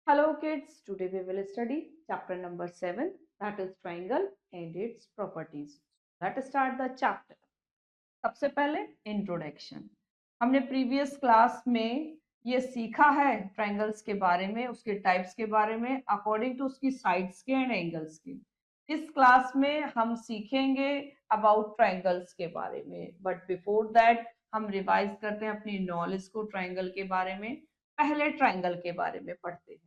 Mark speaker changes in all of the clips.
Speaker 1: Hello kids, today we will study chapter number 7, that is triangle and its properties. Let's start the chapter. सबसे पहले introduction. हमने previous class में ये सीखा है ट्रायंगल्स के बारे में, उसके टाइप्स के बारे में अकॉर्डिंग टू उसकी साइड्स के एंड एंगल्स के। इस क्लास में हम सीखेंगे अबाउट ट्रायंगल्स के बारे में, बट बिफोर दैट हम रिवाइज करते हैं अपनी नॉलेज को ट्रायंगल के बारे में। पहले ट्रायंगल के बारे में पढ़ते हैं।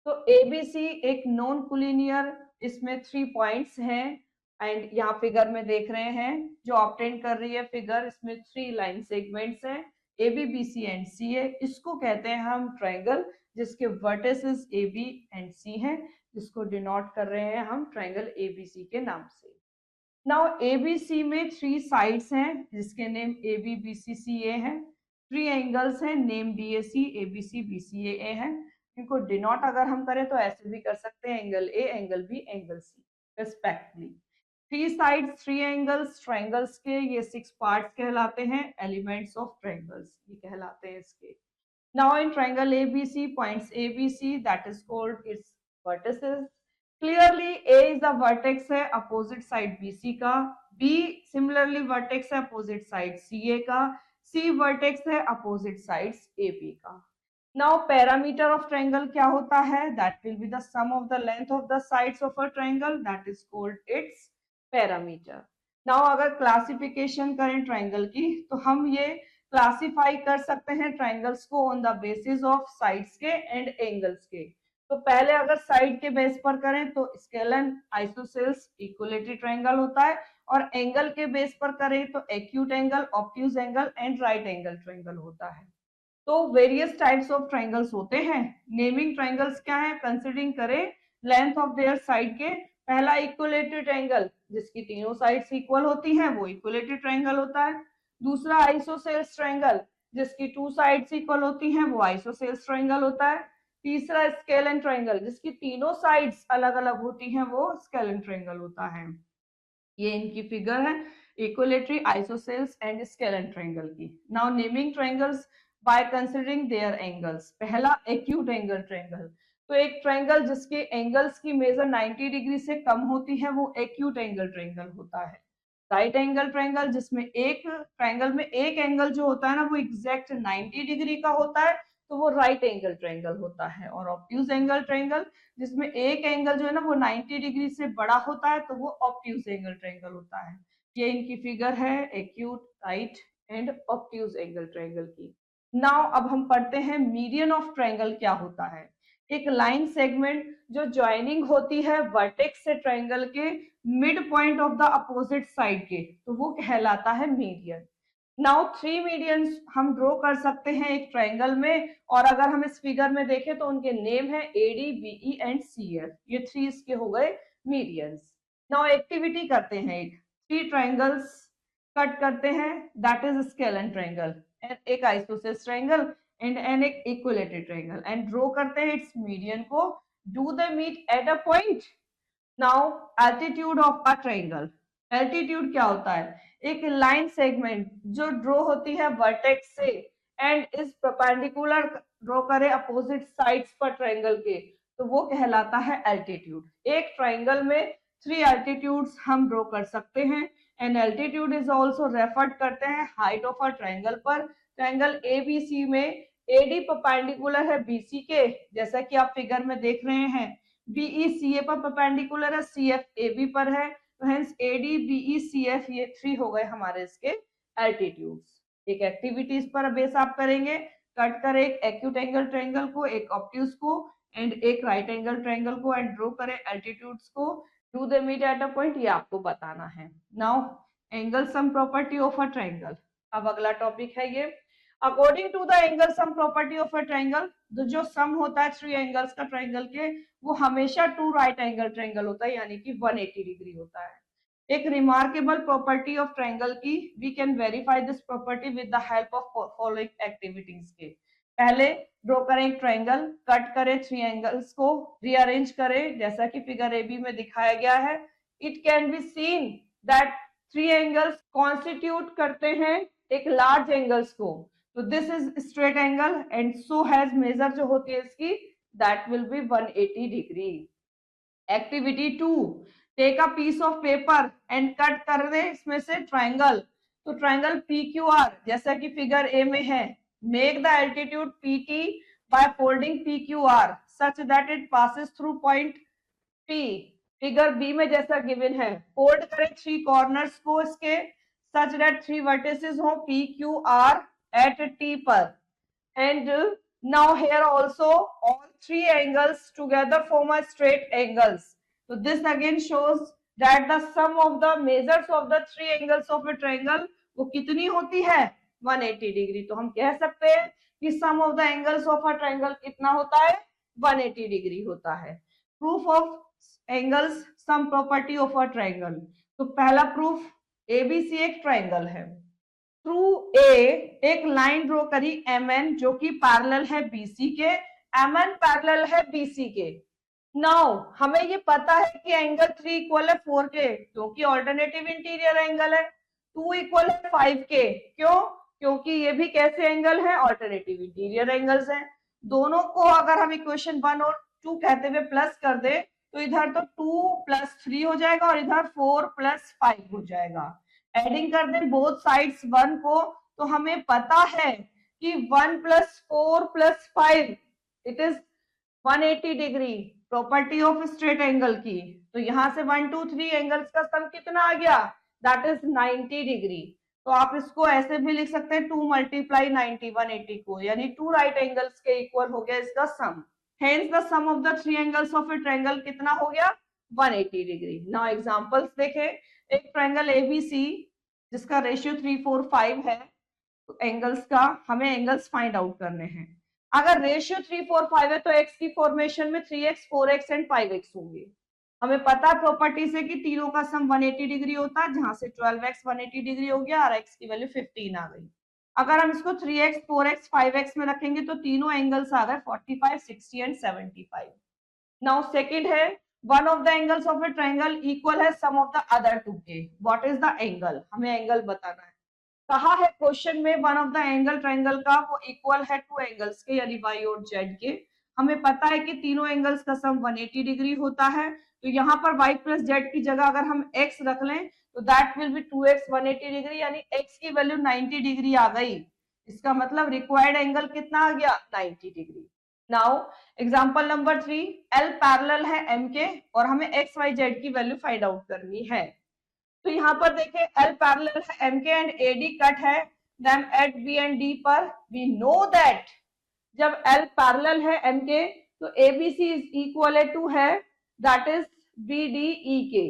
Speaker 1: तो एबीसी एक नॉन कोलिनियर, इसमें 3 पॉइंट्स हैं एंड यहाँ फिगर में देख रहे हैं जो ऑब्टेन कर रही है फिगर, इसमें 3 लाइन सेगमेंट्स हैं A B B C and C है। इसको कहते हैं हम ट्रायंगल जिसके vertices A B and C हैं, जिसको डिनोट कर रहे हैं हम ट्रायंगल एबीसी के नाम से। नाउ एबीसी में 3 साइड्स हैं जिसके name A B B C C A है। 3 एंगल्स हैं, name D A C A B C B C A है। इनको डिनोट अगर हम करें तो ऐसे भी कर सकते हैं, angle A, angle B, angle C respectively. 3 sides 3 angles, triangles के ये 6 पार्ट्स कहलाते हैं, एलिमेंट्स ऑफ ट्रायंगल्स ये कहलाते हैं इसके। Now in triangle ABC, points ABC that is called its vertices. Clearly A is the vertex है अपोजिट साइड बीसी का, बी सिमिलरली वर्टेक्स है अपोजिट साइड सीए का, सी वर्टेक्स है अपोजिट साइड्स एबी का। नाउ पैरामीटर ऑफ ट्रायंगल क्या होता है? That will be the sum of the length of the sides of a triangle, that is called its parameter. Now अगर classification करें triangle की तो हम ये क्लासिफाई कर सकते हैं ट्रायंगल्स को on the basis of sides के एंड एंगल्स के। तो पहले अगर साइड के बेस पर करें तो स्केलन आइसोसेल्स इक्विलेटरल ट्रायंगल होता है, और एंगल के बेस पर करें तो acute angle, obtuse angle and right angle triangle होता है। तो वेरियस टाइप्स ऑफ ट्रायंगल्स होते हैं। नेमिंग ट्रायंगल्स क्या है? कंसीडरिंग करें लेंथ ऑफ देयर साइड के। पहला इक्विलेटरल ट्रायंगल जिसकी तीनों साइड्स इक्वल होती हैं वो इक्विलेटरल ट्रायंगल होता है। दूसरा आइसोसेल्स ट्रायंगल जिसकी 2 साइड्स इक्वल होती हैं वो आइसोसेल्स ट्रायंगल होता है। तीसरा स्केलन ट्रायंगल जिसकी तीनों साइड्स अलग अलग होती हैं वो स्केलन ट्रायंगल होता है। ये इनकी फिगर है equilateral, isosceles and scalene triangle की। Now naming triangles by considering their angles. पहला एक्यूट एंगल ट्रायंगल, तो एक ट्रायंगल जिसके एंगल्स की मेजर 90 डिग्री से कम होती है वो एक्यूट एंगल ट्रायंगल होता है। राइट एंगल ट्रायंगल जिसमें एक ट्रायंगल में एक एंगल जो होता है ना वो एग्जैक्ट 90 डिग्री का होता है तो वो राइट एंगल ट्रायंगल होता है। और ऑब्ट्यूज एंगल ट्रायंगल जिसमें एक एंगल जो है ना वो 90 डिग्री से बड़ा होता है तो वो ऑब्ट्यूज एंगल ट्रायंगल होता है। ये इनकी फिगर है acute, right and obtuse angle triangle की। नाउ अब हम पढ़ते हैं मीडियन ऑफ ट्रायंगल क्या होता है। एक लाइन सेगमेंट जो ज्वाइनिंग होती है वर्टेक्स से ट्रायंगल के mid point of the opposite side के, तो वो कहलाता है मीडियन। नाउ 3 मीडियंस हम ड्रॉ कर सकते हैं एक ट्रायंगल में, और अगर हम इस फिगर में देखें तो उनके नेम है एडी, बीई एंड सीएफ। ये 3 इसके हो गए मीडियंस। नाउ एक्टिविटी करते हैं, एक 3 ट्रायंगल्स कट करते हैं, दैट इज स्केलन ट्रायंगल, एक आइसोसेलेस ट्रायंगल एंड एक इक्विलेटरल ट्रायंगल, एंड ड्रॉ करते हैं इट्स मीडियन को। Do they meet at a point? Now altitude of a triangle, altitude क्या होता है? एक लाइन सेगमेंट जो ड्रॉ होती है वर्टेक्स से एंड इज परपेंडिकुलर ड्रॉ करे अपोजिट साइड्स पर ट्रायंगल के, तो वो कहलाता है एल्टीट्यूड। एक ट्रायंगल में 3 एल्टीट्यूड्स हम ड्रॉ कर सकते हैं, and altitude is also referred करते हैं हाइट ऑफ अ ट्रायंगल पर। ट्रायंगल एबीसी में एडी परपेंडिकुलर है बीसी के, जैसा कि आप फिगर में देख रहे हैं। बीई सीए पर परपेंडिकुलर है, सीएफ एबी पर है, तो हेंस एडी बीई सीएफ ये 3 हो गए हमारे इसके एल्टीट्यूड्स। एक एक्टिविटीज पर बेस आप करेंगे, कट करें एक एक्यूट एंगल ट्रायंगल को, एक ऑब्ट्यूज को एंड एक राइट एंगल ट्रायंगल को, एंड ड्रॉ करें एल्टीट्यूड्स को। Do they meet at a point, ये आपको बताना है। Now angle sum property of a triangle, अब अगला टॉपिक है ये। According to the angle sum property of a triangle, जो सम होता है 3 एंगल्स का ट्रायंगल के वो हमेशा 2 राइट एंगल ट्रायंगल होता है, यानी कि 180 डिग्री होता है। एक रिमार्केबल प्रॉपर्टी ऑफ ट्रायंगल की, we can verify this property with the help of following activities के। पहले ड्रॉ करें एक ट्रायंगल, कट करें 3 एंगल्स को, रीअरेंज करें जैसा कि फिगर ए बी में दिखाया गया है। It can be seen that 3 angles constitute करते हैं एक लार्ज एंगल्स को। तो this is straight angle and so has measure जो होती है इसकी that will be 180 degree. Activity 2, take a piece of paper and cut कर दे इसमें से triangle. तो triangle PQR जैसा कि फिगर ए में है, make the altitude PT by folding PQR such that it passes through point P. Figure B में जैसा गिवन है, फोल्ड करें 3 कॉर्नर्स को इसके such that 3 vertices हो PQR at T पर. And now here also all 3 angles together form a straight angles. So this again shows that the sum of the measures of the 3 angles of a triangle वो कितनी होती है 180 degree. तो हम कह सकते हैं कि sum of the angles of a triangle कितना होता है 180 डिग्री होता है. Proof of angles sum property of a triangle. तो पहला प्रूफ ABC एक ट्रायंगल है. थ्रू ए एक लाइन ड्रॉ करी MN जो कि पैरेलल है BC के, MN पैरेलल है BC के. नाउ हमें ये पता है कि एंगल 3 इक्वल है 4 के क्योंकि ऑल्टरनेटिव इंटीरियर एंगल है. 2 इक्वल है 5 के क्यों? क्योंकि ये भी कैसे एंगल है ऑल्टरनेटिव इंटीरियर एंगल्स हैं. दोनों को अगर हम इक्वेशन 1 और 2 कहते हुए प्लस कर दे तो इधर तो 2 + 3 हो जाएगा और इधर 4 + 5 हो जाएगा. एडिंग कर दें बोथ साइड्स 1 को तो हमें पता है कि 1 + 4 + 5 it is 180 degree. Property of straight angle की. तो यहां से 1 2 3 एंगल्स का सम कितना आ गया दैट इज 90 डिग्री. तो आप इसको ऐसे भी लिख सकते हैं 2 × 90 180 को, यानी 2 राइट एंगल्स के इक्वल हो गया इसका sum. Hence the sum of the 3 angles of a triangle कितना हो गया 180 डिग्री. नाउ एग्जांपल्स देखें. एक ट्रायंगल ABC जिसका रेशियो 3 4 5 है. तो एंगल्स का हमें एंगल्स फाइंड आउट करने हैं. अगर रेशियो 3 4 5 है तो x की फॉर्मेशन में 3x 4x एंड 5x होंगे. हमें पता है प्रॉपर्टी से कि तीनों का सम 180 डिग्री होता है, जहां से 12x 180 डिग्री हो गया और x की वैल्यू 15 आ गई. अगर हम इसको 3x 4x 5x में रखेंगे तो तीनों एंगल्स आ गए 45 60 एंड 75. नाउ सेकंड है one of the angles of a triangle equal है sum of the other two के. What is the angle? हमें एंगल बताना है. कहा है क्वेश्चन में one of the angle triangle का वो इक्वल है 2 एंगल्स के यानी y और z के. हमें पता है कि तीनों एंगल्स का सम 180 डिग्री होता है. तो यहाँ पर y + z की जगह अगर हम x रख लें तो that will be 2x 180 degree यानी x की वैल्यू 90 डिग्री आ गई. इसका मतलब रिक्वायर्ड एंगल कितना आ गया 90 degree. Now example number 3, L parallel है M के और हमें x y z की वैल्यू फाइंड आउट करनी है. तो यहाँ पर देखें L पैरेलल है M के एंड AD कट है then at B and D पर. वी नो दैट जब L पैरेलल है M के तो ABC इज इक्वल टू है दैट इज BDE के.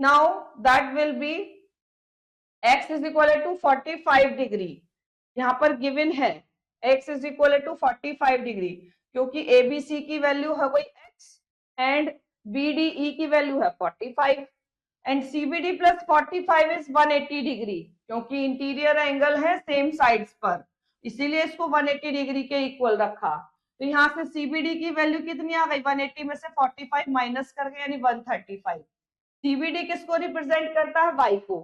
Speaker 1: Now that will be x is equal to 45 degree. यहाँ पर गिवन है x is equal to 45 degree क्योंकि ABC की वैल्यू है वही x एंड BDE की वैल्यू है 45 एंड CBD + 45 इज 180 डिग्री क्योंकि इंटीरियर एंगल है सेम साइड्स पर, इसीलिए इसको 180 डिग्री के इक्वल रखा. तो यहाँ से CBD की वैल्यू कितनी आ गई 180 में से 45 माइनस करके यानी 135. CBD किसको रिप्रेजेंट करता है y को,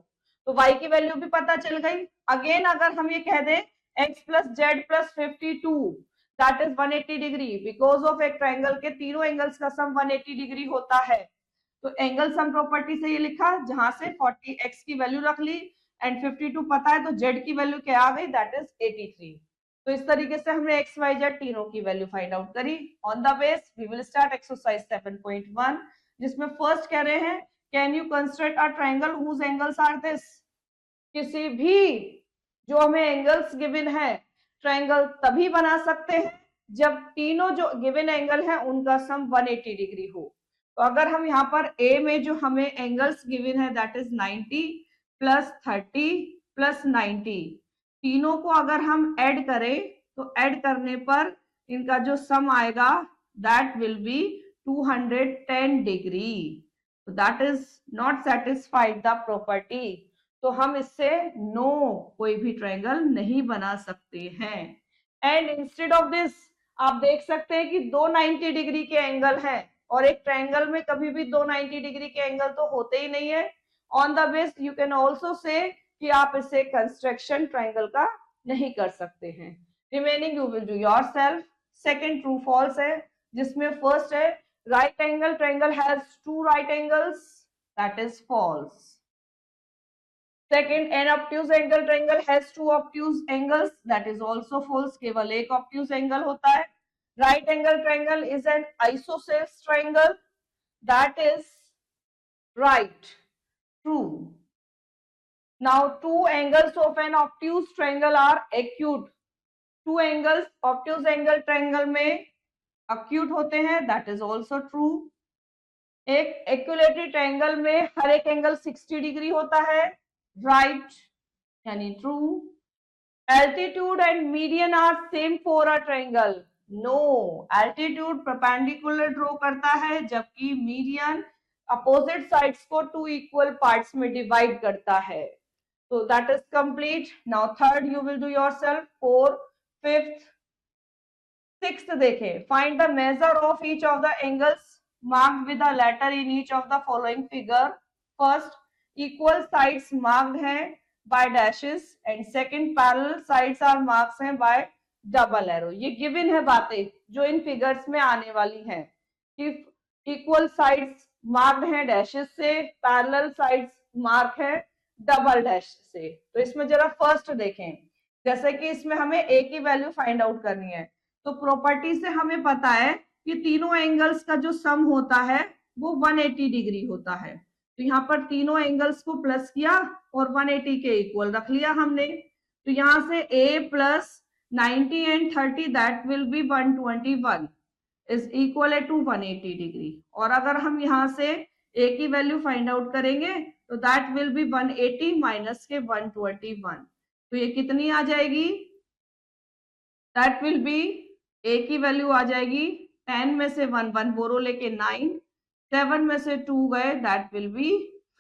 Speaker 1: तो y की वैल्यू भी पता चल गई. अगेन अगर हम ये कह दें x + z + 52 that is 180 degree because of एक ट्रायंगल के तीनों एंगल्स का सम 180 डिग्री होता है. तो एंगल सम प्रॉपर्टी से ये लिखा जहां से 40x की वैल्यू रख ली एंड 52 पता है तो z की वैल्यू क्या आ गई दैट इज 83. तो इस तरीके से हमने x y z तीनों की वैल्यू फाइंड आउट करी. On the base we will start exercise 7.1 जिसमें फर्स्ट कह रहे हैं can you construct a triangle whose angles are this. किसी भी जो हमें एंगल्स गिवन है ट्रायंगल तभी बना सकते हैं जब तीनों जो गिवन एंगल है उनका सम 180 डिग्री हो. तो अगर हम यहाँ पर A में जो हमें एंगल्स गिवन है दैट इज 90 + 30 + 90 तीनों को अगर हम ऐड करें तो ऐड करने पर इनका जो सम आएगा that will B 210 degree. That is not satisfied the property. तो हम इससे नो कोई भी ट्रायंगल नहीं बना सकते हैं. एंड इंस्टेड ऑफ दिस आप देख सकते हैं कि दो 90 डिग्री के एंगल हैं और एक ट्रायंगल में कभी भी दो 90 डिग्री के एंगल तो होते ही नहीं है. On the base you can also say कि आप इसे कंस्ट्रक्शन ट्रायंगल का नहीं कर सकते हैं. Remaining you will do yourself. Second true false है जिसमें फर्स्ट है right angle triangle has two right angles, that is false. Second, an obtuse angle triangle has two obtuse angles, that is also false. केवल एक obtuse angle होता है. Right angle triangle is an isosceles triangle, that is right, true. Now two angles of an obtuse triangle are acute. Two angles obtuse angle triangle में acute होते हैं, that is also true. एक equilateral triangle में हर एक angle 60 degree होता है, right, यानी true. Altitude and median are same for a triangle. No, altitude perpendicular draw करता है जबकि मीडियन अपोजिट साइड्स को टू इक्वल पार्ट्स में डिवाइड करता है. So that is complete. Now third you will do yourself. Fourth, fifth, sixth देखें. Find the measure of each of the angles marked with a letter in each of the following figure. First, equal sides marked हैं by dashes and second parallel sides are marked हैं by double arrow. ये given है बातें जो इन figures में आने वाली हैं. If equal sides marked हैं dashes से, parallel sides marked हैं डबल डैश से. तो इसमें जरा फर्स्ट देखें, जैसे कि इसमें हमें ए की वैल्यू फाइंड आउट करनी है. तो प्रॉपर्टी से हमें पता है कि तीनों एंगल्स का जो सम होता है वो 180 डिग्री होता है. तो यहाँ पर तीनों एंगल्स को प्लस किया और 180 के इक्वल रख लिया हमने. तो यहाँ से a plus 90 and 30 that will be 121 is equal to 180 degree. और अगर हम यहाँ से a की वैल्यू फाइंड आउट करेंगे तो दैट विल बी 180 माइनस के 121. तो ये कितनी आ जाएगी? दैट विल बी, a की वैल्यू आ जाएगी 10 में से 1 बोरो लेके 9, 7 में से 2 गए दैट विल बी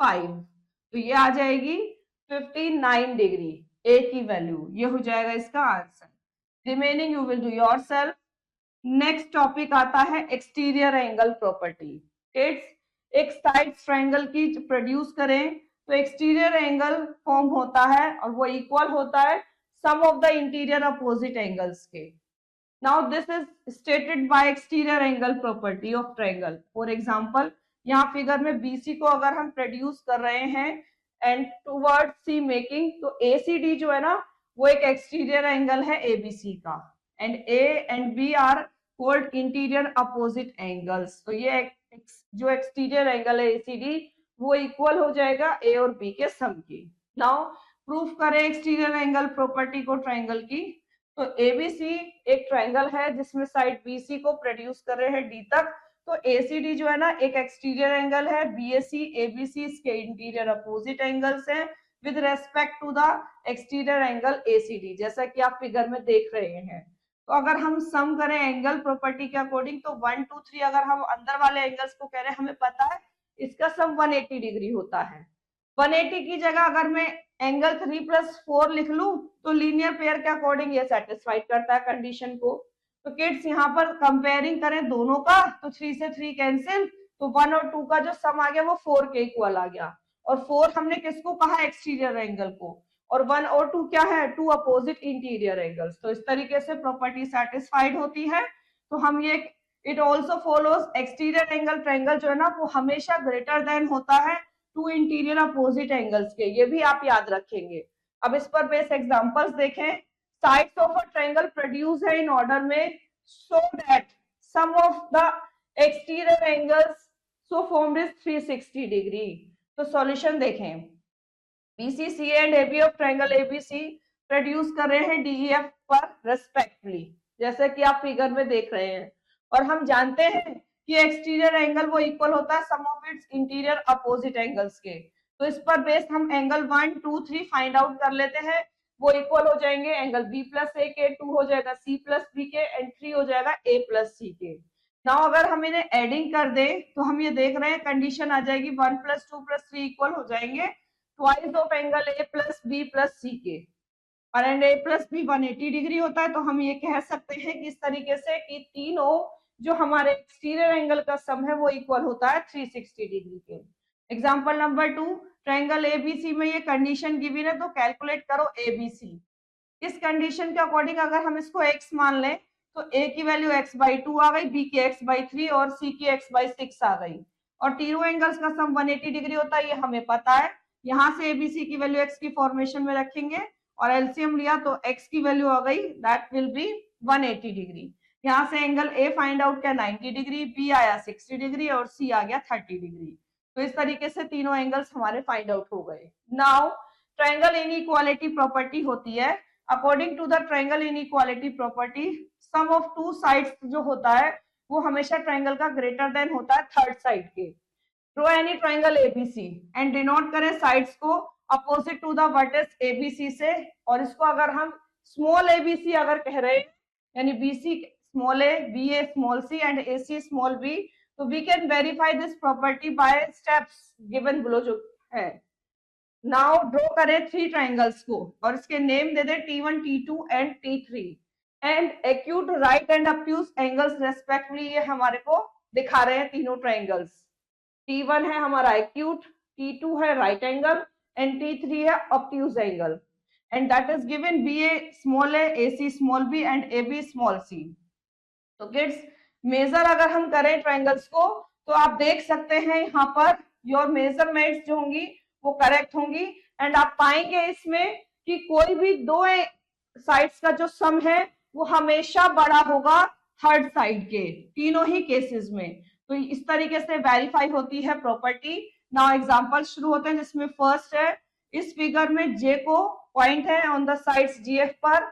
Speaker 1: 5. तो ये आ जाएगी 59 डिग्री a की वैल्यू. ये हो जाएगा इसका answer. Remaining you will do yourself. Next topic आता है एक्सटीरियर एंगल प्रॉपर्टी. किड्स, एक साइड ट्रायंगल की प्रोड्यूस करें तो एक्सटीरियर एंगल फॉर्म होता है और वो इक्वल होता है sum of the interior opposite angles के. Now this is stated by exterior angle property of triangle. For example, यहाँ फिगर में बीसी को अगर हम प्रोड्यूस कर रहे हैं एंड टुवर्ड सी मेकिंग, तो एसीडी जो है ना वो एक एक्सटीरियर एंगल है एबीसी का, and A and B are called interior opposite angles. तो ये जो एक्सटीरियर एंगल है एसीडी वो इक्वल हो जाएगा ए और बी के सम की. नाउ प्रूफ करें एक्सटीरियर एंगल प्रॉपर्टी को ट्रायंगल की. तो एबीसी एक ट्रायंगल है जिसमें साइड बीसी को प्रोड्यूस कर रहे हैं डी तक. तो एसीडी जो है ना एक एक्सटीरियर एंगल है, बीएसी एबीसी इसके इंटीरियर अपोजिट एंगल्स हैं with respect to the exterior angle ACD, जैसा कि आप फिगर में देख रहे हैं. तो अगर हम सम करें एंगल प्रॉपर्टी के अकॉर्डिंग तो 1 2 3 अगर हम अंदर वाले एंगल्स को कह रहे हैं, हमें पता है इसका सम 180 डिग्री होता है. 180 की जगह अगर मैं एंगल 3 + 4 लिख लूं तो लीनियर पेयर के अकॉर्डिंग ये सेटिस्फाइड करता है कंडीशन को. तो किड्स यहाँ पर कंपेयरिंग करें दोनों का तो 3 से 3 कैंसिल, तो 1 और 2 का जो सम आ गया वो 4 के इक्वल आ गया. और 4 हमने किसको कहा? एक्सटीरियर एंगल को. और 1 और 2 क्या है? 2 अपोजिट इंटीरियर एंगल्स. तो इस तरीके से प्रॉपर्टी सेटिस्फाइड होती है. तो हम ये it also follows exterior angle triangle जो है ना वो हमेशा ग्रेटर देन होता है टू इंटीरियर अपोजिट एंगल्स के. ये भी आप याद रखेंगे. अब इस पर बेस एग्जांपल्स देखें. Sides of a triangle produce है इन ऑर्डर में so that sum of the exterior angles so formed is 360 degree. तो सॉल्यूशन देखें. BCC and AB of triangle ABC produce कर रहे हैं DEF पर रेस्पेक्टिवली, जैसे कि आप फिगर में देख रहे हैं. और हम जानते हैं कि एक्सटीरियर एंगल वो इक्वल होता है sum of its interior opposite angles के. तो इस पर बेस हम एंगल 1 2 3 फाइंड आउट कर लेते हैं. वो इक्वल हो जाएंगे एंगल B + A के, 2 हो जाएगा C + B के एंड 3 हो जाएगा A + C के. नाउ अगर हम इन्हें एडिंग कर दें तो हम ये देख रहे हैं कंडीशन आ जाएगी 1 + 2 + 3 इक्वल हो जाएंगे twice of angle A + B + C के. और एंड A + B 180 डिग्री होता है. तो हम ये कह सकते हैं कि इस तरीके से कि तीनों जो हमारे एक्सटीरियर एंगल का सम है वो इक्वल होता है 360 डिग्री के. एग्जांपल नंबर 2, ट्रायंगल ABC में ये कंडीशन गिवन है तो कैलकुलेट करो ABC. इस कंडीशन के अकॉर्डिंग अगर हम इसको x मान लें तो a की वैल्यू x/2 आ गई, b की x/3 और c की x/6 आ गई, और तीनों एंगल्स का सम 180 डिग्री होता है, ये हमें पता है। यहाँ से abc की वैल्यू x की फॉर्मेशन में रखेंगे और एलसीएम लिया तो x की वैल्यू आ गई, दैट विल बी 180 डिग्री। यहाँ से एंगल a फाइंड आउट किया 90 डिग्री, b आया 60 डिग्री और c आ गया 30 डिग्री। तो इस तरीके से तीनों एंगल्स हमारे फाइंड आउट हो गए। नाउ ट्रायंगल इनइक्वालिटी प्रॉपर्टी होती है, according to the triangle inequality property sum of two sides जो होता है वो हमेशा ट्रायंगल का ग्रेटर देन होता है थर्ड साइड के। Draw any triangle ABC and denote करें साइड्स को opposite to the vertex ABC से, और इसको अगर हम स्मॉल एबीसी अगर कह रहे हैं यानी BC small A, B A small C and A C small B, तो we can verify this property by steps given below जो है। नाउ ड्रॉ करें थ्री ट्राइंगल्स को और इसके नेम दे दे T1, T2 and T3 and acute right and obtuse angles respectively, ये हमारे को दिखा रहे हैं तीनों ट्राइंगल्स। T1 है हमारा एक्यूट, T2 है राइट एंगल एंड T3 है obtuse angle, and that is given BA small a, AC small b and AB small c। तो किड्स मेजर अगर हम करें ट्राइंगल्स को तो आप देख सकते हैं यहाँ पर योर मेजरमेंट्स जो होंगी वो करेक्ट होंगी, एंड आप पाएंगे इसमें कि कोई भी दो साइड्स का जो सम है वो हमेशा बड़ा होगा थर्ड साइड के, तीनों ही केसेस में। तो इस तरीके से वेरीफाई होती है प्रॉपर्टी। नाउ एग्जांपल शुरू होते हैं, जिसमें फर्स्ट है इस फिगर में जे को पॉइंट है ऑन द साइड्स जीएफ पर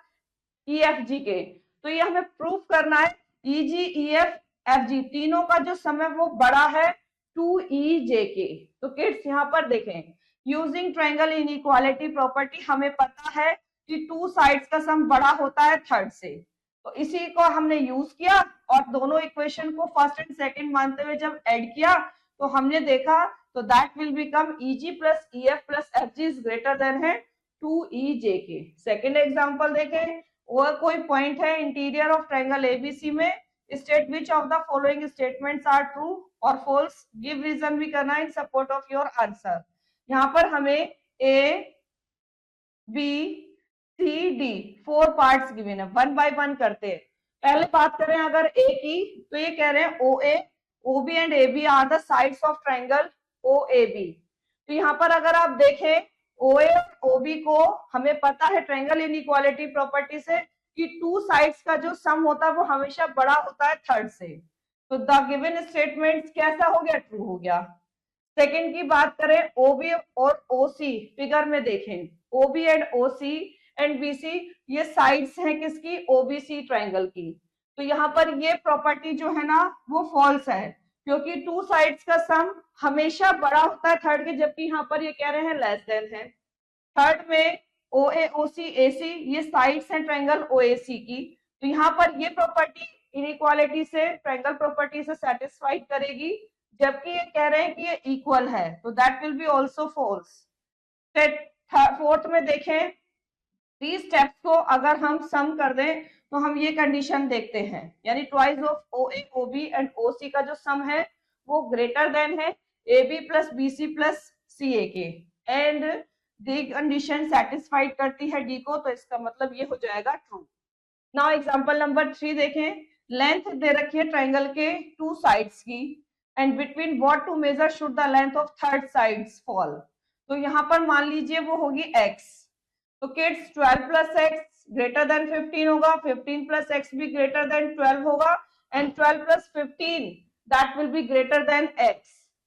Speaker 1: ईएफजी के, तो ये हमें प्रूफ करना है ईजी ईएफ एफजी तीनों का जो सम है वो बड़ा है 2EJ के। तो किड्स यहाँ पर देखें, यूजिंग ट्रायंगल इनइक्वालिटी प्रॉपर्टी हमें पता है कि टू साइड्स का सम बड़ा होता है थर्ड से, तो इसी को हमने यूज किया और दोनों इक्वेशन को फर्स्ट एंड सेकंड मानते हुए जब ऐड किया तो हमने देखा तो that will become EG plus EF plus FG is greater than है 2EJ के। सेकंड एग्जांपल देखें, और कोई पॉइंट है इंटीरियर ऑफ ट्रायंगल एबीसी में, state which of the following statements are true और फॉल्स, गिव रीजन भी करना in support of your answer. यहाँ पर हमें A, B, C, D 4 parts given है, वन बाय वन करते हैं। पहले बात करें अगर A की, तो ये कह रहे हैं OA, OB and AB are the sides of triangle OAB। तो यहाँ पर अगर आप देखें OA और OB को हमें पता है ट्रायंगल इनइक्वालिटी प्रॉपर्टी से कि टू साइड्स का जो सम होता है वो हमेशा बड़ा होता है थर्ड से, तो द गिवन स्टेटमेंट कैसा हो गया, ट्रू हो गया। सेकंड की बात करें OB और OC, फिगर में देखें OB and OC and BC ये साइड्स हैं किसकी, OBC ट्रायंगल की, तो यहाँ पर ये प्रॉपर्टी जो है ना वो फॉल्स है, क्योंकि टू साइड्स का सम हमेशा बड़ा होता है थर्ड के, जबकि यहाँ पर ये कह रहे हैं लेस देन है। थर्ड में OA, OC, AC ये साइड्स हैं ट्रायंगल OAC की, तो यहाँ पर ये प्रॉपर्टी इनइक्वालिटी से ट्रायंगल प्रॉपर्टी से सेटिस्फाइड करेगी, जबकि ये कह रहे हैं कि ये इक्वल है, तो that will be also false. Fourth में देखें, थ्री स्टेप्स को अगर हम सम कर दें तो हम ये कंडीशन देखते हैं, यानी twice of OA, OB and OC का जो सम है वो ग्रेटर देन है AB plus BC plus CA के, एंड दी कंडीशन सेटिस्फाइड करती है D को, तो इसका मतलब ये हो जाएगा ट्रू। नाउ एग्जांपल नंबर 3 देखें, लेंथ दे रखी है ट्रायंगल के टू साइड्स की, and between what two measure should the length of third sides fall. तो यहाँ पर मान लीजिए वो होगी x, तो किड्स 12 प्लस एक्स ग्रेटर देन 15 होगा, 15 प्लस एक्स भी ग्रेटर देन 12 होगा, and 12 plus 15 that will be greater than x।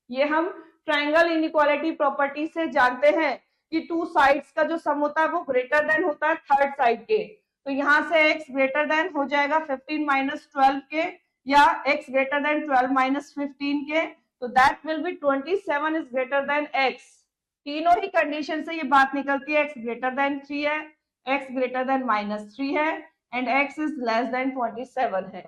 Speaker 1: ये हम ट्रायंगल इनइक्वालिटी प्रॉपर्टी से जानते हैं कि टू साइड्स का जो सम होता है वो ग्रेटर देन होता है थर्ड साइड के, तो यहाँ से x ग्रेटर देन हो जाएगा 15 माइनस 12 के, या x ग्रेटर देन 12 माइनस 15 के, तो that will B 27 is greater than x। तीनों ही कंडीशन से ये बात निकलती है, x ग्रेटर देन 3 है, x ग्रेटर देन -3 है, and x is less than 27 है।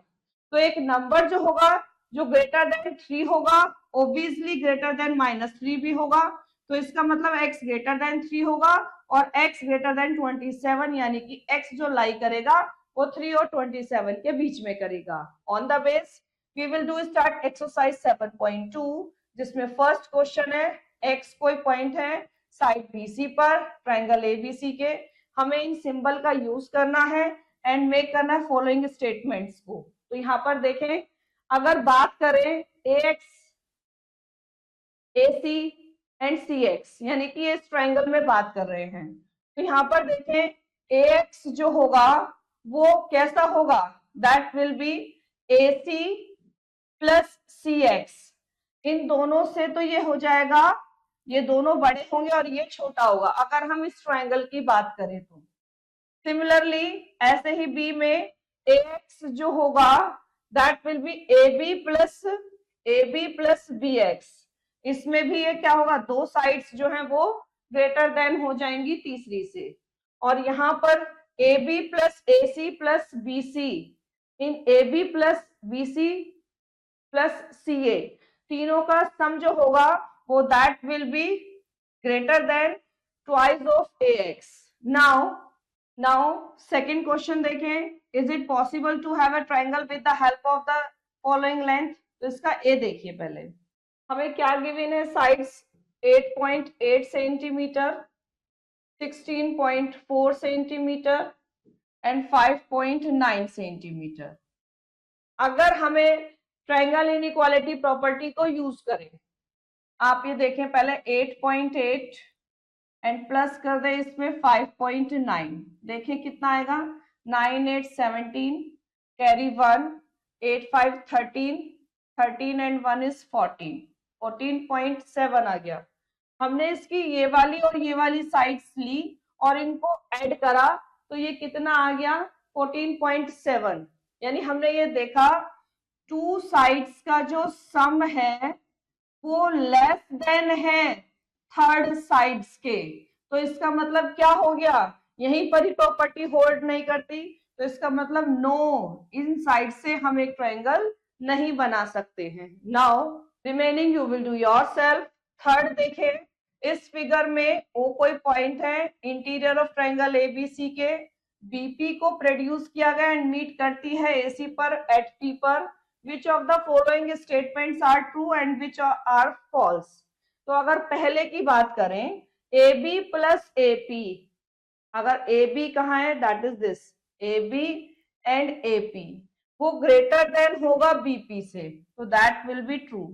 Speaker 1: तो एक नंबर जो होगा जो ग्रेटर देन 3 होगा ऑब्वियसली ग्रेटर देन -3 भी होगा, तो इसका मतलब x ग्रेटर देन 3 होगा और x ग्रेटर देन 27, यानी कि x जो लाई करेगा वो 3 और 27 के बीच में करेगा। On the base we will do start exercise 7.2, जिसमें फर्स्ट क्वेश्चन है x कोई पॉइंट है साइड BC पर ट्रायंगल ABC के, हमें इन सिंबल का यूज करना है एंड मेक करना है फॉलोइंग स्टेटमेंट्स को। तो यहाँ पर देखें, अगर बात करें AX, AC एंड CX, यानी कि इस ट्रायंगल में बात कर रहे हैं, तो यहाँ पर देखें AX जो होगा वो कैसा होगा, that will B AC plus CX। इन दोनों से तो ये हो जाएगा, ये दोनों बड़े होंगे और ये छोटा होगा अगर हम इस ट्रायंगल की बात करें तो। सिमिलरली ऐसे ही बी में AX जो होगा that will B AB plus BX। इसमें भी ये क्या होगा, दो साइड्स जो हैं वो ग्रेटर देन हो जाएंगी तीसरी से। और यहाँ पर AB plus AC plus BC, इन AB plus BC plus CA तीनों का सम जो होगा वो that will be greater than twice of AX। Now second question देखें, is it possible to have a triangle with the help of the following length. तो इसका A देखिए, पहले हमें क्या गिवन है, sides 8.8 centimetre, 16.4 centimetre and 5.9 centimetre. अगर हमें ट्रायंगल इनइक्वालिटी प्रॉपर्टी को यूज करें, आप ये देखें पहले 8.8 एंड प्लस कर दे इसमें 5.9, देखें कितना आएगा, 9 8 17 कैरी 1, 8 5 13, 13 एंड 1 इज 14, 14.7 आ गया। हमने इसकी ये वाली और ये वाली साइड्स ली और इनको ऐड करा तो ये कितना आ गया, 14.7। यानी हमने ये देखा टू साइड्स का जो सम है वो लेस देन है थर्ड साइड्स के। तो इसका मतलब क्या हो गया, यहीं पर ही प्रॉपर्टी होल्ड नहीं करती, तो इसका मतलब नो, इन साइड से हम एक ट्रायंगल नहीं बना सकते हैं। Now remaining you will do yourself. Third देखें, इस फिगर में ओ कोई पॉइंट है इंटीरियर ऑफ ट्रायंगल ABC के, BP को प्रोड्यूस किया गया एंड मीट करती है AC पर एट P पर। Which of the following statements are true and which are false। तो अगर पहले की बात करें AB प्लस AP, अगर AB कहाँ है, that is this AB and AP, वो ग्रेटर देन होगा BP से, तो दैट विल बी ट्रू।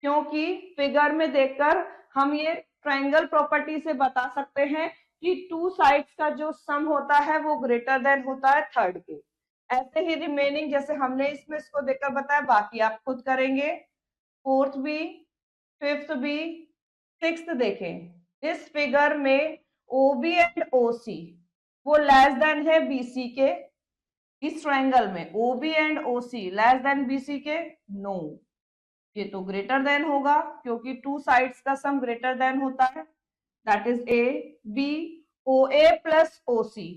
Speaker 1: क्योंकि फिगर में देखकर हम ये ट्रायंगल प्रॉपर्टी से बता सकते हैं कि टू साइड्स का जो सम होता है वो ग्रेटर देन होता है थर्ड के। ऐसे ही रिमेनिंग जैसे हमने इसमें इसको देखकर बताया, बाकी आप खुद करेंगे। फोर्थ भी, फिफ्थ भी, सिक्स्थ देखें, इस फिगर में OB एंड OC वो लेस देन है BC के, इस ट्रायंगल में OB and OC less than BC के, नो, ये तो ग्रेटर देन होगा क्योंकि टू साइड्स का सम ग्रेटर देन होता है, that is A। B, OA plus OC,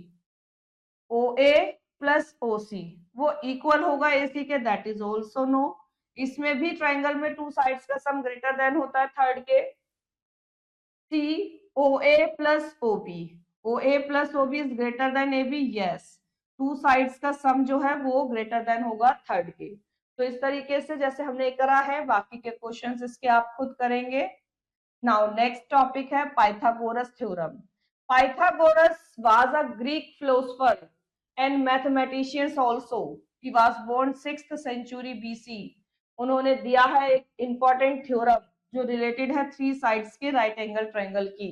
Speaker 1: OA plus OC वो इक्वल होगा AC के, दैट इज ऑल्सो नो। इसमें भी ट्रायंगल में टू साइड्स का सम ग्रेटर देन होता है थर्ड के। C, OA plus OB, OA plus OB is greater than AB, yes, two sides का सम जो है वो ग्रेटर देन होगा थर्ड के। तो इस तरीके से जैसे हमने करा है, बाकी के क्वेश्चंस इसके आप खुद करेंगे। नाउ नेक्स्ट टॉपिक है Pythagoras theorem. Pythagoras was a Greek philosopher and mathematicians also. He was born 6th century BC. उन्होंने दिया है एक important theorem जो related है थ्री sides के right angle triangle की,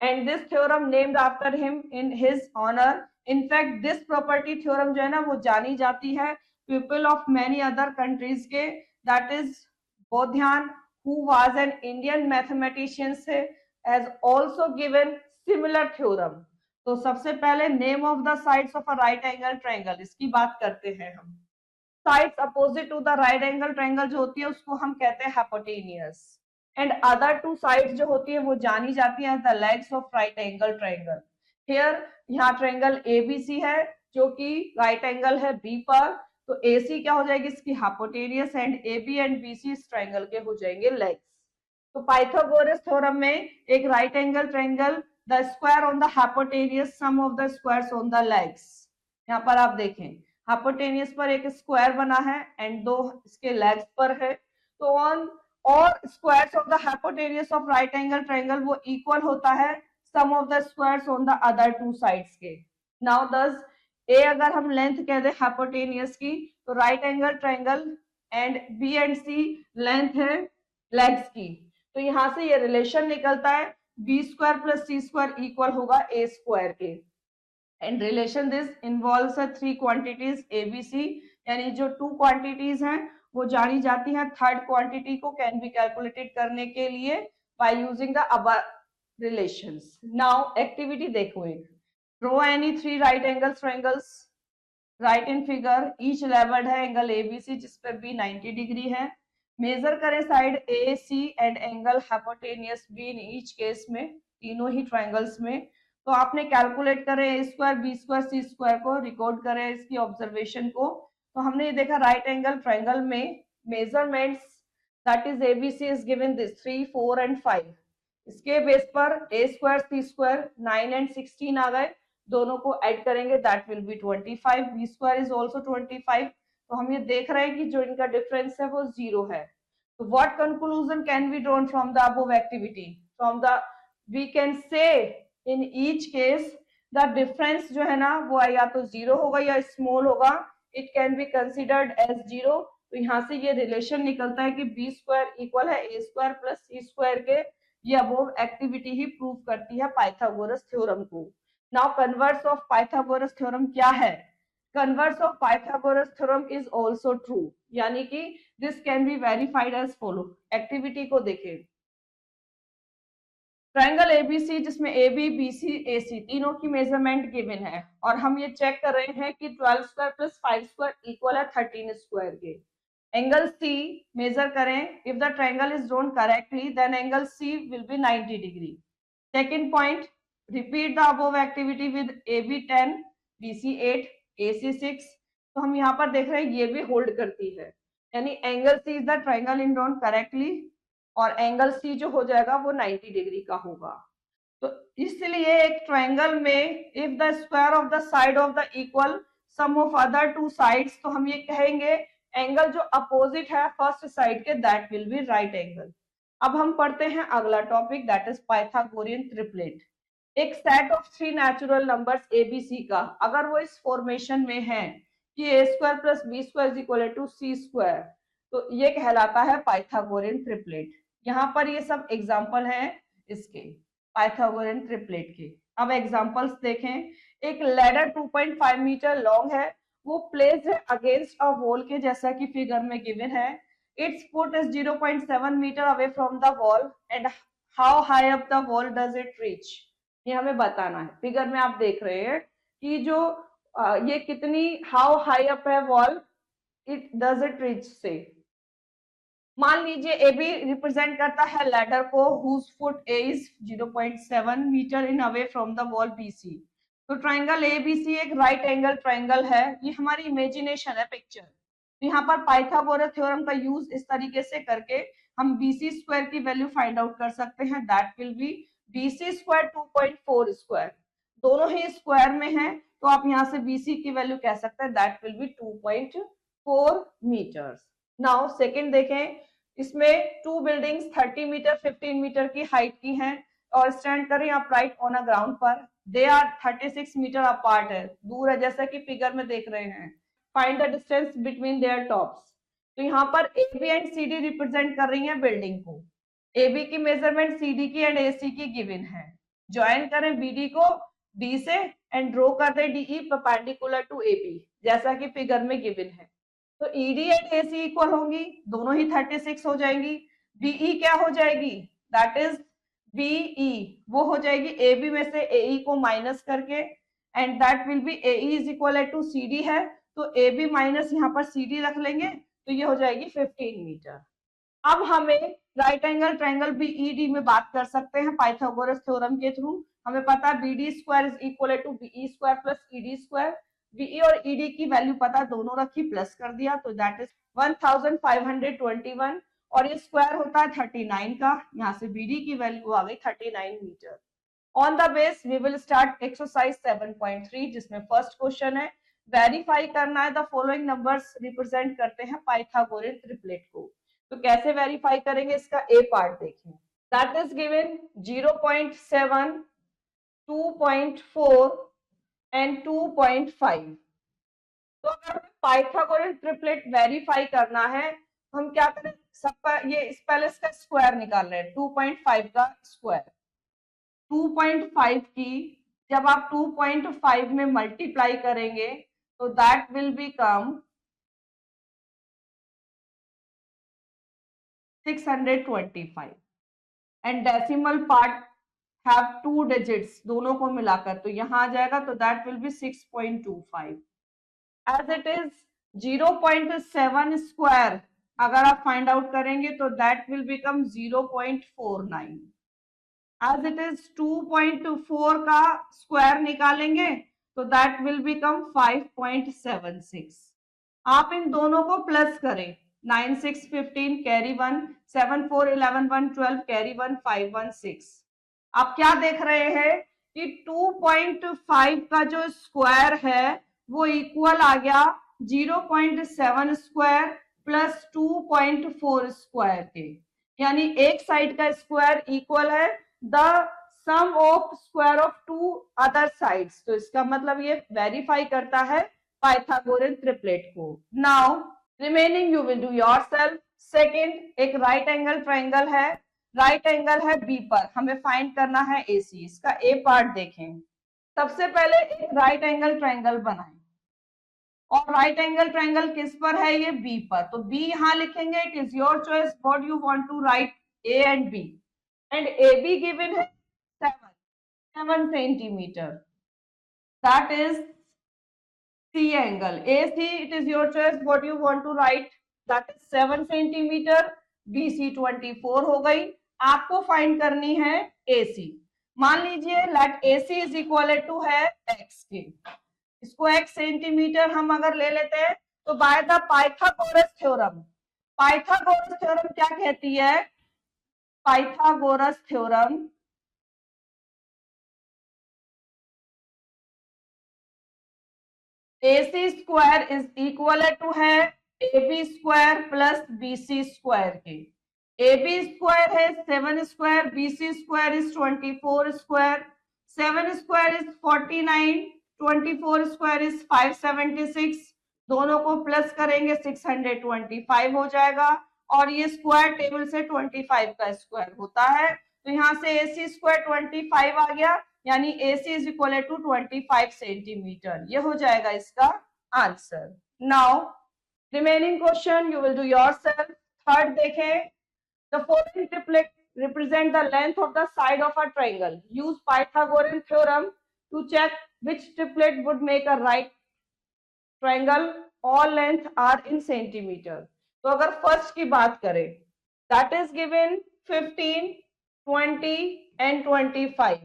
Speaker 1: and this theorem named after him in his honor. In fact, this property theorem जो है ना वो जानी जाती है people of many other countries के, that is Bodhyan, who was an Indian mathematician, has also given similar theorem. तो सबसे पहले name of the sides of a right angle triangle, इसकी बात करते हैं हम। Sides opposite to the right angle triangle जो होती है उसको हम कहते हैं hypotenuse, and other two sides जो होती है वो जानी जाती है as the legs of right angle triangle. Here यहाँ ट्रायंगल ABC है जो कि राइट एंगल है B पर, तो AC क्या हो जाएगी इसकी hypotenuse, and AB and BC इस ट्रायंगल के हो जाएंगे लेग्स। तो पाइथागोरस थ्योरम में एक right angle triangle, the square on the hypotenuse, sum of the squares on the legs। यहाँ पर आप देखें hypotenuse पर एक स्क्वायर बना है एंड दो इसके लेग्स पर है, तो ऑन और squares of the hypotenuse of right angle triangle वो इक्वल होता है sum of the squares on the other two sides के। नाउ thus ए अगर हम लेंथ कह दें हाइपोटेनियस की, तो right angle triangle and B and c length है लेग्स की। तो यहाँ से ये रिलेशन निकलता है b square plus c square equal होगा ए स्क्वायर के। And relation this involves three quantities a B c, यानी जो टू क्वांटिटीज हैं वो जानी जाती हैं। थर्ड क्वांटिटी को कैन बी कैलकुलेटेड करने के लिए bye using the above relations. Now activity देखो, एक draw any three right angles triangles right in figure, each labelled है एंगल एबीसी जिस पर बी 90 डिग्री है। मेजर करें side a c and angle hypotenuse b in each case में, तीनों ही ट्रायंगल्स में। तो आपने कैलकुलेट करें a square b square c square को, रिकॉर्ड करें इसकी ऑब्जर्वेशन को। तो हमने ये देखा राइट एंगल ट्रायंगल में measurements that is ABC is given this 3 4 and 5। इसके बेस पर a square c square 9 and 16 आ गए, दोनों को ऐड करेंगे that will be 25, b square is also 25। तो हम ये देख रहे हैं कि जो इनका डिफरेंस है वो 0 है। तो what conclusion can be drawn from the above activity? From the we can say in each case the difference जो है ना वो या तो 0 होगा या स्मॉल होगा, it can be considered as 0। तो यहाँ से ये रिलेशन निकलता है कि बी स्क्वायर इक्वल है a square plus c square के। ये अबव एक्टिविटी ही प्रूव करती है पाइथागोरस थ्योरम को। Now converse of Pythagoras theorem क्या है? Converse of Pythagoras theorem is also true, यानी कि this can be verified as follow. Activity को देखें, ट्रायंगल एबीसी जिसमें ए बी बी सी ए सी तीनों की मेजरमेंट गिवन है, और हम ये चेक कर रहे हैं कि 12 स्क्वायर प्लस 5 स्क्वायर इक्वल है 13 स्क्वायर के। एंगल सी मेजर करें, if the triangle is drawn correctly then angle C will be 90 degree. Second point, repeat the above activity with A B 10 B C 8 A C 6। तो हम यहाँ पर देख रहे हैं ये भी होल्ड करती है, यानी angle C is the triangle in drawn correctly, और एंगल सी जो हो जाएगा वो 90 डिग्री का होगा। तो इसलिए एक ट्रायंगल में if the square of the side of the equal sum of other two sides, तो हम ये कहेंगे एंगल जो अपोजिट है फर्स्ट साइड के that will be right angle. अब हम पढ़ते हैं अगला topic that is Pythagorean triplet. एक set of three natural numbers ABC का अगर वो इस फॉर्मेशन में है कि A square plus B square equal to C square, तो ये कहलाता है पाइथागोरियन ट्रिपलेट। यहाँ पर ये सब एग्जाम्पल हैं इसके पाइथागोरियन ट्रिपलेट के। अब एग्जाम्पल्स देखें, एक लैडर 2.5 मीटर लॉन्ग है, वो प्लेस्ड है अगेंस्ट अ वॉल के जैसा कि फिगर में गिवन है। Its foot is 0.7 metre away from the wall and how high up the wall does it reach, ये हमें बताना है। फिगर में आप देख रहे हैं कि जो ये कितनी हाउ हाई अप है wall, it does it reach से। मान लीजिए ए बी रिप्रेजेंट करता है लैडर को whose foot a is 0.7 metre in away from the wall BC. तो ट्रायंगल एबीसी एक राइट एंगल ट्रायंगल है, ये हमारी इमेजिनेशन है पिक्चर। तो यहाँ पर पाइथागोरस थ्योरम का यूज इस तरीके से करके हम बीसी स्क्वायर की वैल्यू फाइंड आउट कर सकते हैं, that will B BC square 2.4 square, दोनों ही स्क्वायर में है, तो आप यहाँ से बीसी की वैल्यू कह सकते हैं that will be 2.4 metres. Now second देखें, इसमें टू बिल्डिंग्स 30 मीटर 15 मीटर की हाइट की हैं और स्टैंड करें अपराइट ऑन अ ग्राउंड पर। दे आर 36 मीटर अपार्ट है, दूर है जैसा कि फिगर में देख रहे हैं। Find the distance between their tops. तो यहाँ पर A B and C D represent कर रही है बिल्डिंग को। ए बी की मेजरमेंट सी डी की एंड ए सी की गिवन है। ज्वाइन करें बी डी को डी से एंड ड्रॉ कर दे DE perpendicular to A B जैसा कि फिगर में गिवन है। तो ईडी एंड एसी इक्वल होंगी, दोनों ही 36 हो जाएंगी। बीई क्या हो जाएगी, दैट इज बीई वो हो जाएगी ए बी में से एई को माइनस करके, and that will be AE is equal to C D है, तो ए बी माइनस यहाँ पर सी डी रख लेंगे, तो ये हो जाएगी 15 मीटर। अब हमें राइट एंगल ट्रायंगल बीईडी में बात कर सकते हैं पाइथागोरस थ्योरम के थ्रू। हमें पता है BD square is equal to BE square plus ED square. BE और ईडी की वैल्यू पता, दोनों रखी प्लस कर दिया, तो दैट इज 1521, और ये स्क्वायर होता है 39 का, यहाँ से बीडी की वैल्यू आ गई 39 metre. On the base we will start exercise 7.3 जिसमें फर्स्ट क्वेश्चन है वेरीफाई करना है द फॉलोइंग नंबर्स रिप्रेजेंट करते हैं पाइथागोरियन ट्रिपलेट को। तो कैसे वेरीफाई करेंगे, इसका ए पार्ट देखिए। That is given 0.7, 2.4, and 2.5। तो अगर पाइथागोरस ट्रिपलेट वेरीफाई करना है तो हम क्या करें, सबका ये इस पहले इसका स्क्वायर निकाल रहे हैं, 2.5 का स्क्वायर। 2.5 की जब आप 2.5 में मल्टीप्लाई करेंगे तो that will become 625 and decimal part have 2 digits, दोनों को मिलाकर तो यहां आ जाएगा, तो that will be 6.25 as it is 0.7 square. अगर आप फाइंड आउट करेंगे तो that will become 0.49 as it is 2.4 का स्क्वायर निकालेंगे तो दैट विल बिकम 5.76। आप इन दोनों को प्लस करें, 9 6 15 कैरी 1, 7 4 11 1 12 कैरी 1 5 1 6। आप क्या देख रहे हैं कि 2.5 का जो स्क्वायर है वो इक्वल आ गया 0.7 स्क्वायर प्लस 2.4 स्क्वायर के, यानी एक साइड का स्क्वायर इक्वल है the sum of square of two other sides. तो इसका मतलब ये वेरीफाई करता है पाइथागोरस ट्रिपलेट को। Now remaining you will do yourself. Second, एक राइट एंगल ट्रायंगल है, राइट एंगल है बी पर, हमें फाइंड करना है एसी। इसका ए पार्ट देखें। सबसे पहले एक राइट एंगल ट्रायंगल बनाएं, और राइट एंगल ट्रायंगल किस पर है, ये बी पर। तो बी यहां लिखेंगे, it is your choice what you want to write, A and B. And A B given है 7 centimetre, that is C angle. AC, it is your choice what you want to write, that is 7 centimetre. BC 24 हो गई। आपको find करनी है AC। मान लीजिए let AC is equal to है x के, इसको x सेंटीमीटर हम अगर ले लेते हैं तो by the Pythagoras theorem, Pythagoras theorem क्या कहती है, Pythagoras theorem AC square is equal to है AB square plus BC square के। AB स्क्वायर है 7 square, BC square is 24 square, 7 square is 49, 24 square is 576, दोनों को प्लस करेंगे 625 हो जाएगा, और ये स्क्वायर टेबल से 25 का स्क्वायर होता है, तो यहाँ से AC स्क्वायर 25 आ गया, यानी AC is equal to 25 centimetre. ये हो जाएगा इसका answer. Now remaining question you will do yourself. Third देखें, the following triplet represent the length of the side of a triangle. Use Pythagorean theorem to check which triplet would make a right triangle. All length are in centimeter. तो अगर first की बात करें, that is given 15, 20 and 25।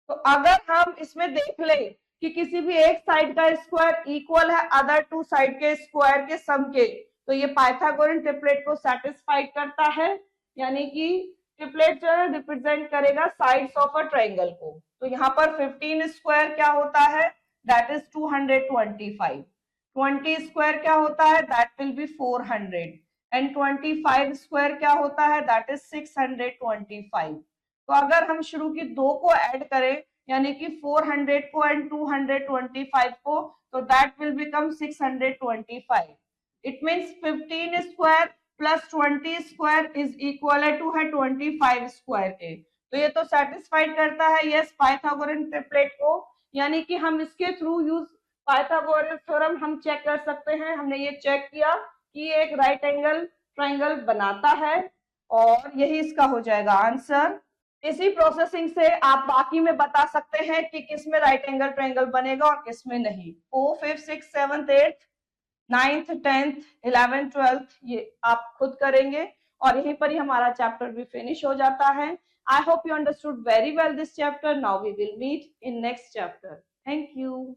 Speaker 1: तो अगर हम इसमें देख ले कि किसी भी एक साइड का स्क्वायर इक्वल है अदर टू साइड के स्क्वायर के सम के, तो ये पाइथागोरन ट्रिपलेट को सेटिस्फाइड करता है, यानी कि ट्रिपलेट जो है रिप्रेजेंट करेगा साइड्स ऑफ अ ट्रायंगल को। तो यहाँ पर 15 स्क्वायर क्या होता है, दैट इज 225, 20 स्क्वायर क्या होता है, that will B 400, and 25 square क्या होता है, दैट इज 625। तो अगर हम शुरू की दो को ऐड करें, यानी कि 400 को एंड 225 को, तो that will become 625। It means 15 square plus 20 square is equal to है 25 स्क्वायर के। तो ये तो सेटिस्फाइड करता है यस पाइथागोरन ट्रिपलेट को, यानी कि हम इसके थ्रू यूज पाइथागोरस थ्योरम हम चेक कर सकते हैं। हमने ये चेक किया कि एक राइट एंगल ट्रायंगल बनाता है, और यही इसका हो जाएगा आंसर। इसी प्रोसेसिंग से आप बाकी में बता सकते हैं कि किस में राइट एंगल ट्रायंगल बनेगा और किस में नहीं। 4th 5th 6th 7th 8th 9th 10th 11th 12th ये आप खुद करेंगे, और यहीं पर ही हमारा चैप्टर भी फिनिश हो जाता है। I hope you understood very well this chapter. Now we will meet in next chapter. Thank you.